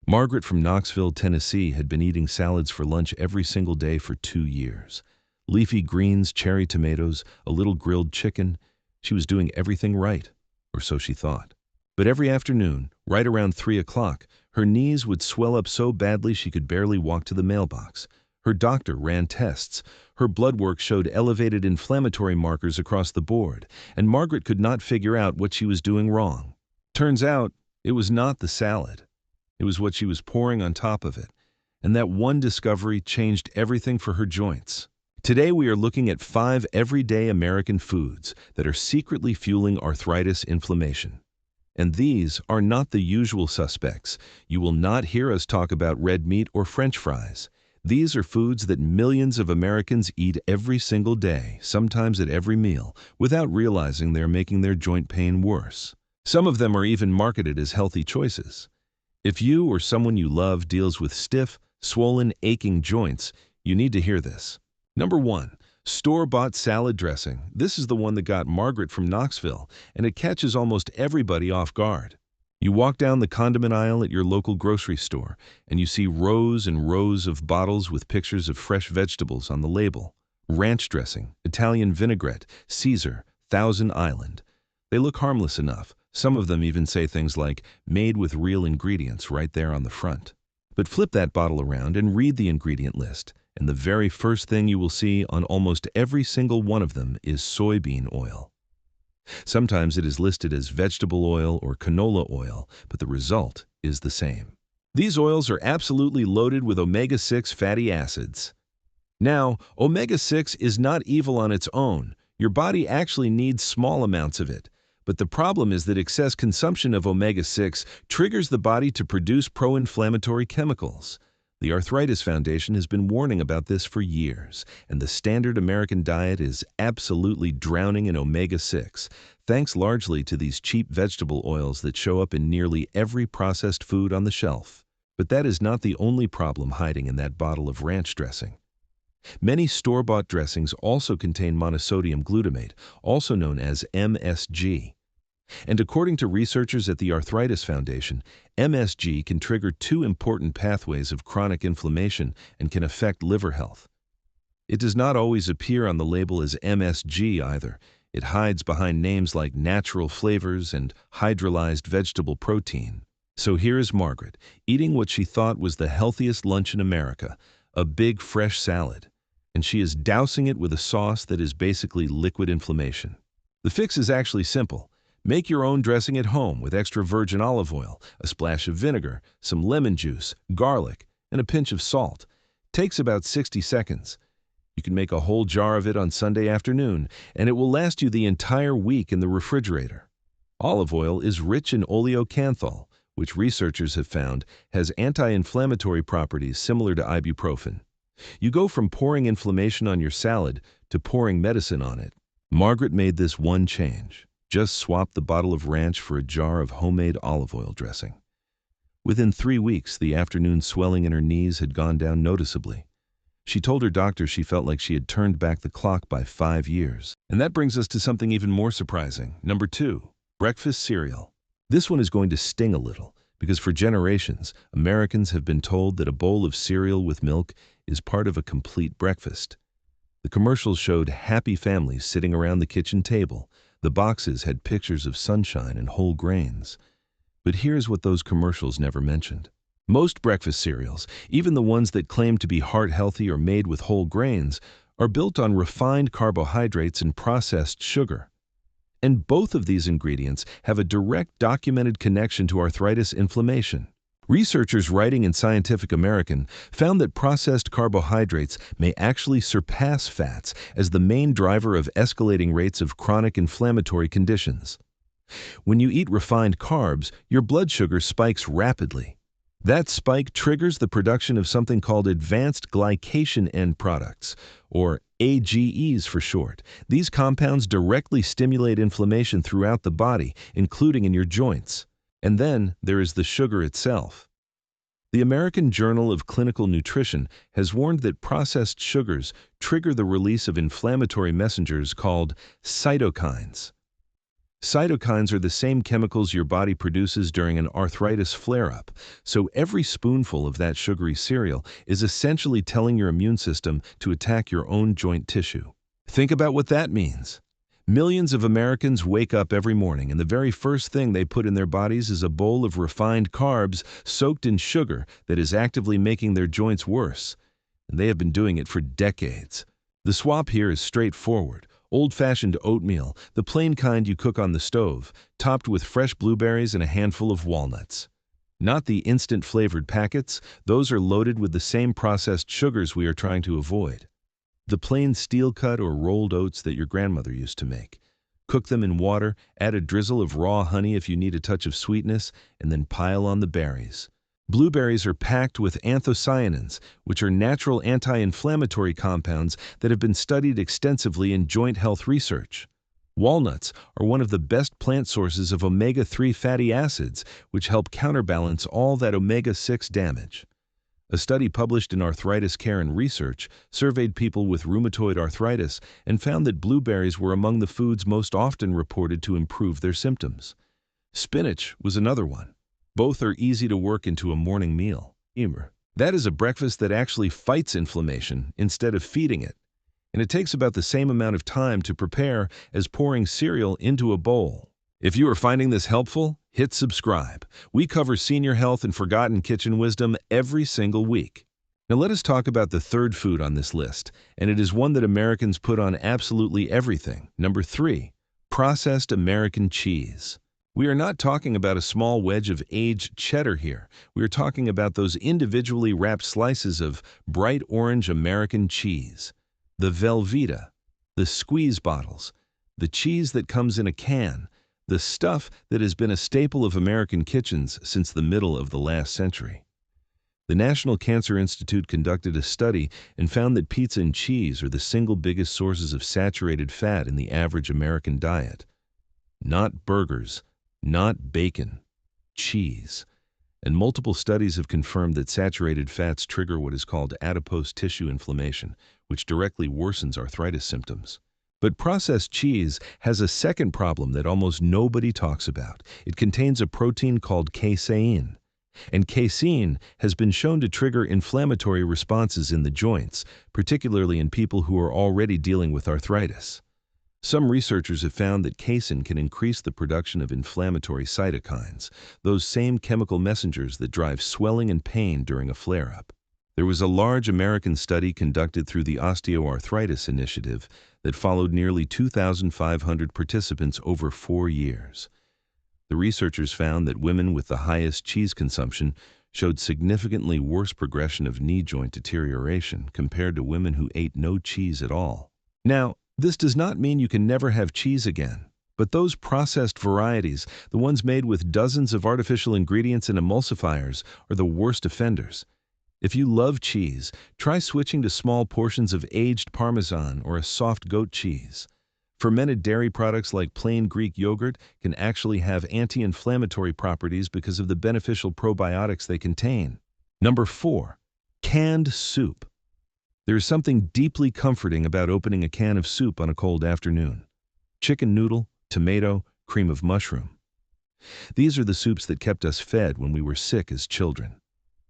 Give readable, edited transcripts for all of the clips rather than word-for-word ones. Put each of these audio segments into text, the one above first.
Margaret from Knoxville, Tennessee, had been eating salads for lunch every single day for 2 years. Leafy greens, cherry tomatoes, a little grilled chicken. She was doing everything right, or so she thought. But every afternoon, right around 3 o'clock, her knees would swell up so badly she could barely walk to the mailbox. Her doctor ran tests. Her blood work showed elevated inflammatory markers across the board, and Margaret could not figure out what she was doing wrong. Turns out, it was not the salad. It was what she was pouring on top of it. And that one discovery changed everything for her joints. Today we are looking at 5 everyday American foods that are secretly fueling arthritis inflammation. And these are not the usual suspects. You will not hear us talk about red meat or French fries. These are foods that millions of Americans eat every single day, sometimes at every meal, without realizing they're making their joint pain worse. Some of them are even marketed as healthy choices. If you or someone you love deals with stiff, swollen, aching joints, you need to hear this. Number 1. Store-bought salad dressing. This is the one that got Margaret from Knoxville, and it catches almost everybody off guard. You walk down the condiment aisle at your local grocery store, and you see rows and rows of bottles with pictures of fresh vegetables on the label. Ranch dressing, Italian vinaigrette, Caesar, Thousand Island. They look harmless enough. Some of them even say things like, made with real ingredients right there on the front. But flip that bottle around and read the ingredient list, and the very first thing you will see on almost every single one of them is soybean oil. Sometimes it is listed as vegetable oil or canola oil, but the result is the same. These oils are absolutely loaded with omega-6 fatty acids. Now, omega-6 is not evil on its own. Your body actually needs small amounts of it. But the problem is that excess consumption of omega-6 triggers the body to produce pro-inflammatory chemicals. The Arthritis Foundation has been warning about this for years, and the standard American diet is absolutely drowning in omega-6, thanks largely to these cheap vegetable oils that show up in nearly every processed food on the shelf. But that is not the only problem hiding in that bottle of ranch dressing. Many store-bought dressings also contain monosodium glutamate, also known as MSG. And according to researchers at the Arthritis Foundation, MSG can trigger 2 important pathways of chronic inflammation and can affect liver health. It does not always appear on the label as MSG either. It hides behind names like natural flavors and hydrolyzed vegetable protein. So here is Margaret, eating what she thought was the healthiest lunch in America, a big fresh salad. And she is dousing it with a sauce that is basically liquid inflammation. The fix is actually simple. Make your own dressing at home with extra virgin olive oil, a splash of vinegar, some lemon juice, garlic, and a pinch of salt. Takes about 60 seconds. You can make a whole jar of it on Sunday afternoon, and it will last you the entire week in the refrigerator. Olive oil is rich in oleocanthal, which researchers have found has anti-inflammatory properties similar to ibuprofen. You go from pouring inflammation on your salad to pouring medicine on it. Margaret made this one change. Just swap the bottle of ranch for a jar of homemade olive oil dressing. Within 3 weeks, the afternoon swelling in her knees had gone down noticeably. She told her doctor she felt like she had turned back the clock by 5 years. And that brings us to something even more surprising. Number 2, breakfast cereal. This one is going to sting a little, because for generations, Americans have been told that a bowl of cereal with milk is part of a complete breakfast. The commercials showed happy families sitting around the kitchen table. The boxes had pictures of sunshine and whole grains. But here's what those commercials never mentioned. Most breakfast cereals, even the ones that claim to be heart-healthy or made with whole grains, are built on refined carbohydrates and processed sugar. And both of these ingredients have a direct documented connection to arthritis inflammation. Researchers writing in Scientific American found that processed carbohydrates may actually surpass fats as the main driver of escalating rates of chronic inflammatory conditions. When you eat refined carbs, your blood sugar spikes rapidly. That spike triggers the production of something called advanced glycation end products, or AGEs for short. These compounds directly stimulate inflammation throughout the body, including in your joints. And then there is the sugar itself. The American Journal of Clinical Nutrition has warned that processed sugars trigger the release of inflammatory messengers called cytokines. Cytokines are the same chemicals your body produces during an arthritis flare-up, so every spoonful of that sugary cereal is essentially telling your immune system to attack your own joint tissue. Think about what that means. Millions of Americans wake up every morning and the very first thing they put in their bodies is a bowl of refined carbs soaked in sugar that is actively making their joints worse. And they have been doing it for decades. The swap here is straightforward. Old-fashioned oatmeal, the plain kind you cook on the stove, topped with fresh blueberries and a handful of walnuts. Not the instant-flavored packets, those are loaded with the same processed sugars we are trying to avoid. The plain steel-cut or rolled oats that your grandmother used to make. Cook them in water, add a drizzle of raw honey if you need a touch of sweetness, and then pile on the berries. Blueberries are packed with anthocyanins, which are natural anti-inflammatory compounds that have been studied extensively in joint health research. Walnuts are one of the best plant sources of omega-3 fatty acids, which help counterbalance all that omega-6 damage. A study published in Arthritis Care and Research surveyed people with rheumatoid arthritis and found that blueberries were among the foods most often reported to improve their symptoms. Spinach was another one. Both are easy to work into a morning meal. That is a breakfast that actually fights inflammation instead of feeding it. And it takes about the same amount of time to prepare as pouring cereal into a bowl. If you are finding this helpful, hit subscribe. We cover senior health and forgotten kitchen wisdom every single week. Now let us talk about the third food on this list, and it is one that Americans put on absolutely everything. Number 3, processed American cheese. We are not talking about a small wedge of aged cheddar here. We are talking about those individually wrapped slices of bright orange American cheese. The Velveeta, the squeeze bottles, the cheese that comes in a can, the stuff that has been a staple of American kitchens since the middle of the last century. The National Cancer Institute conducted a study and found that pizza and cheese are the single biggest sources of saturated fat in the average American diet. Not burgers, not bacon, cheese. And multiple studies have confirmed that saturated fats trigger what is called adipose tissue inflammation, which directly worsens arthritis symptoms. But processed cheese has a second problem that almost nobody talks about. It contains a protein called casein. And casein has been shown to trigger inflammatory responses in the joints, particularly in people who are already dealing with arthritis. Some researchers have found that casein can increase the production of inflammatory cytokines, those same chemical messengers that drive swelling and pain during a flare-up. There was a large American study conducted through the Osteoarthritis Initiative that followed nearly 2,500 participants over 4 years. The researchers found that women with the highest cheese consumption showed significantly worse progression of knee joint deterioration compared to women who ate no cheese at all. Now, this does not mean you can never have cheese again, but those processed varieties, the ones made with dozens of artificial ingredients and emulsifiers, are the worst offenders. If you love cheese, try switching to small portions of aged Parmesan or a soft goat cheese. Fermented dairy products like plain Greek yogurt can actually have anti-inflammatory properties because of the beneficial probiotics they contain. Number 4, canned soup. There is something deeply comforting about opening a can of soup on a cold afternoon. Chicken noodle, tomato, cream of mushroom. These are the soups that kept us fed when we were sick as children.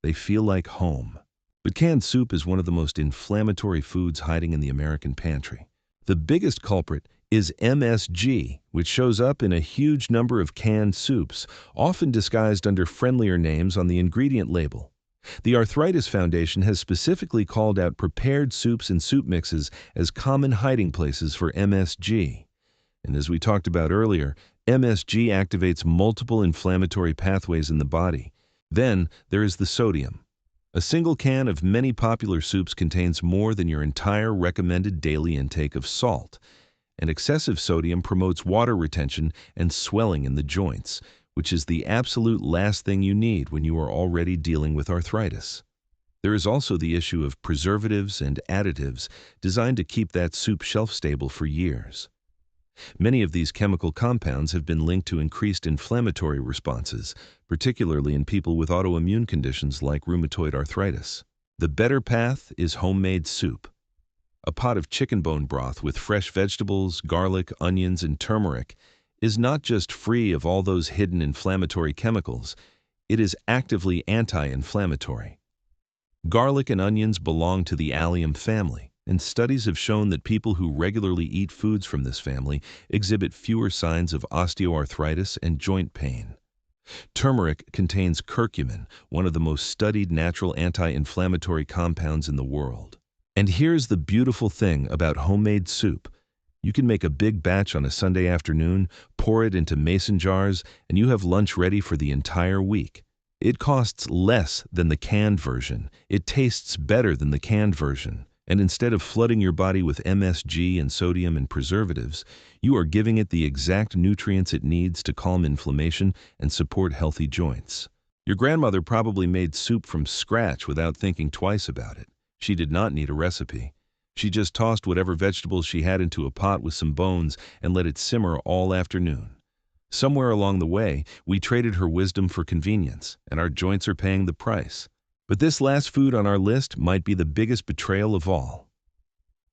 They feel like home. But canned soup is one of the most inflammatory foods hiding in the American pantry. The biggest culprit is MSG, which shows up in a huge number of canned soups, often disguised under friendlier names on the ingredient label. The Arthritis Foundation has specifically called out prepared soups and soup mixes as common hiding places for MSG. And as we talked about earlier, MSG activates multiple inflammatory pathways in the body. Then there is the sodium. A single can of many popular soups contains more than your entire recommended daily intake of salt, and excessive sodium promotes water retention and swelling in the joints, which is the absolute last thing you need when you are already dealing with arthritis. There is also the issue of preservatives and additives designed to keep that soup shelf-stable for years. Many of these chemical compounds have been linked to increased inflammatory responses, particularly in people with autoimmune conditions like rheumatoid arthritis. The better path is homemade soup. A pot of chicken bone broth with fresh vegetables, garlic, onions, and turmeric is not just free of all those hidden inflammatory chemicals, it is actively anti-inflammatory. Garlic and onions belong to the allium family, and studies have shown that people who regularly eat foods from this family exhibit fewer signs of osteoarthritis and joint pain. Turmeric contains curcumin, one of the most studied natural anti-inflammatory compounds in the world. And here's the beautiful thing about homemade soup. You can make a big batch on a Sunday afternoon, pour it into mason jars, and you have lunch ready for the entire week. It costs less than the canned version. It tastes better than the canned version. And instead of flooding your body with MSG and sodium and preservatives, you are giving it the exact nutrients it needs to calm inflammation and support healthy joints. Your grandmother probably made soup from scratch without thinking twice about it. She did not need a recipe. She just tossed whatever vegetables she had into a pot with some bones and let it simmer all afternoon. Somewhere along the way, we traded her wisdom for convenience, and our joints are paying the price. But this last food on our list might be the biggest betrayal of all.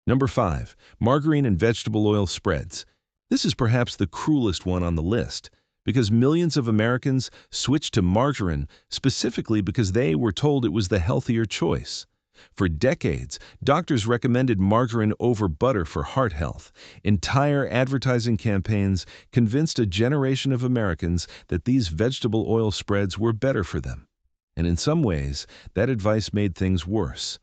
Number 5. Margarine and vegetable oil spreads. This is perhaps the cruelest one on the list, because millions of Americans switched to margarine specifically because they were told it was the healthier choice. For decades, doctors recommended margarine over butter for heart health. Entire advertising campaigns convinced a generation of Americans that these vegetable oil spreads were better for them. And in some ways, that advice made things worse.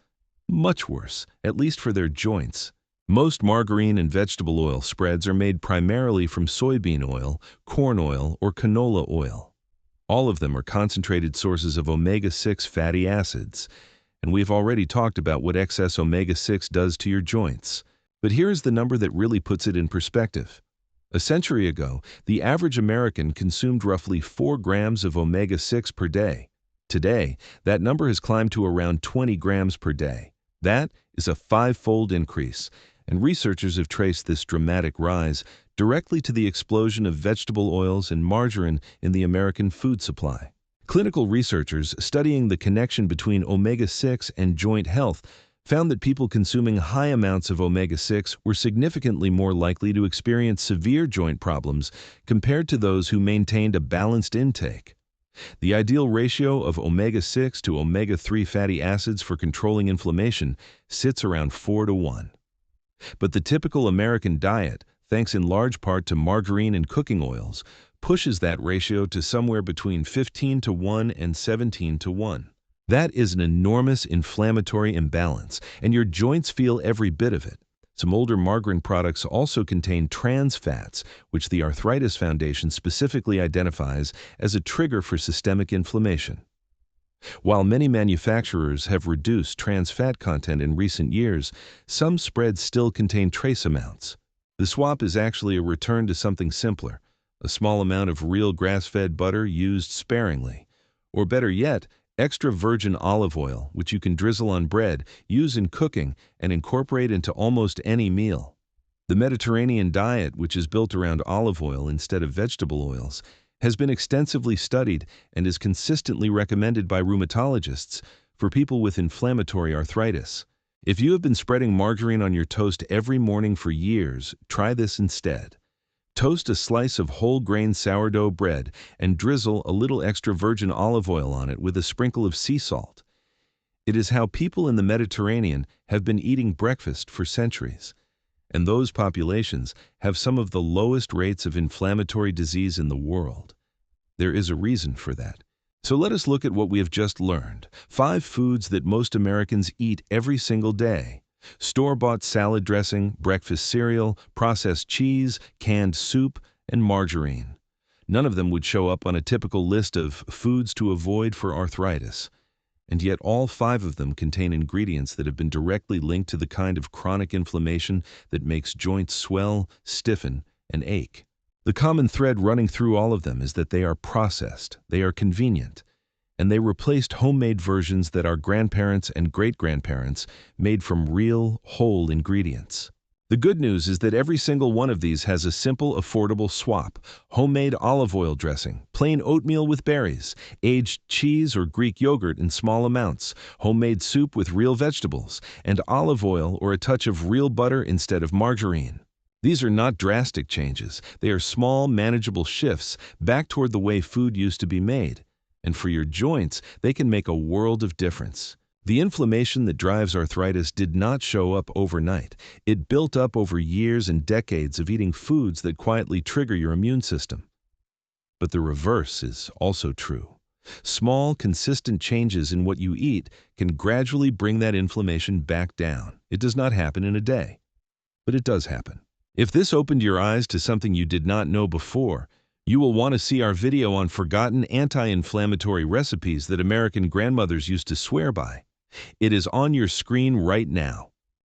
Much worse, at least for their joints. Most margarine and vegetable oil spreads are made primarily from soybean oil, corn oil, or canola oil. All of them are concentrated sources of omega-6 fatty acids. And we've already talked about what excess omega-6 does to your joints. But here's the number that really puts it in perspective. A century ago, the average American consumed roughly 4 grams of omega-6 per day. Today, that number has climbed to around 20 grams per day. That is a 5-fold increase, and researchers have traced this dramatic rise directly to the explosion of vegetable oils and margarine in the American food supply. Clinical researchers studying the connection between omega-6 and joint health found that people consuming high amounts of omega-6 were significantly more likely to experience severe joint problems compared to those who maintained a balanced intake. The ideal ratio of omega-6 to omega-3 fatty acids for controlling inflammation sits around 4:1. But the typical American diet, thanks in large part to margarine and cooking oils, pushes that ratio to somewhere between 15:1 and 17:1. That is an enormous inflammatory imbalance, and your joints feel every bit of it. Some older margarine products also contain trans fats, which the Arthritis Foundation specifically identifies as a trigger for systemic inflammation. While many manufacturers have reduced trans fat content in recent years, some spreads still contain trace amounts. The swap is actually a return to something simpler, a small amount of real grass-fed butter used sparingly. Or better yet, extra virgin olive oil, which you can drizzle on bread, use in cooking, and incorporate into almost any meal. The Mediterranean diet, which is built around olive oil instead of vegetable oils, has been extensively studied and is consistently recommended by rheumatologists for people with inflammatory arthritis. If you have been spreading margarine on your toast every morning for years, try this instead. Toast a slice of whole grain sourdough bread and drizzle a little extra virgin olive oil on it with a sprinkle of sea salt. It is how people in the Mediterranean have been eating breakfast for centuries. And those populations have some of the lowest rates of inflammatory disease in the world. There is a reason for that. So let us look at what we have just learned. 5 foods that most Americans eat every single day. Store-bought salad dressing, breakfast cereal, processed cheese, canned soup, and margarine. None of them would show up on a typical list of foods to avoid for arthritis. And yet all 5 of them contain ingredients that have been directly linked to the kind of chronic inflammation that makes joints swell, stiffen, and ache. The common thread running through all of them is that they are processed, they are convenient, and they replaced homemade versions that our grandparents and great-grandparents made from real, whole ingredients. The good news is that every single one of these has a simple, affordable swap: homemade olive oil dressing, plain oatmeal with berries, aged cheese or Greek yogurt in small amounts, homemade soup with real vegetables, and olive oil or a touch of real butter instead of margarine. These are not drastic changes. They are small, manageable shifts back toward the way food used to be made. And for your joints, they can make a world of difference. The inflammation that drives arthritis did not show up overnight. It built up over years and decades of eating foods that quietly trigger your immune system. But the reverse is also true. Small, consistent changes in what you eat can gradually bring that inflammation back down. It does not happen in a day, but it does happen. If this opened your eyes to something you did not know before, you will want to see our video on forgotten anti-inflammatory recipes that American grandmothers used to swear by. It is on your screen right now.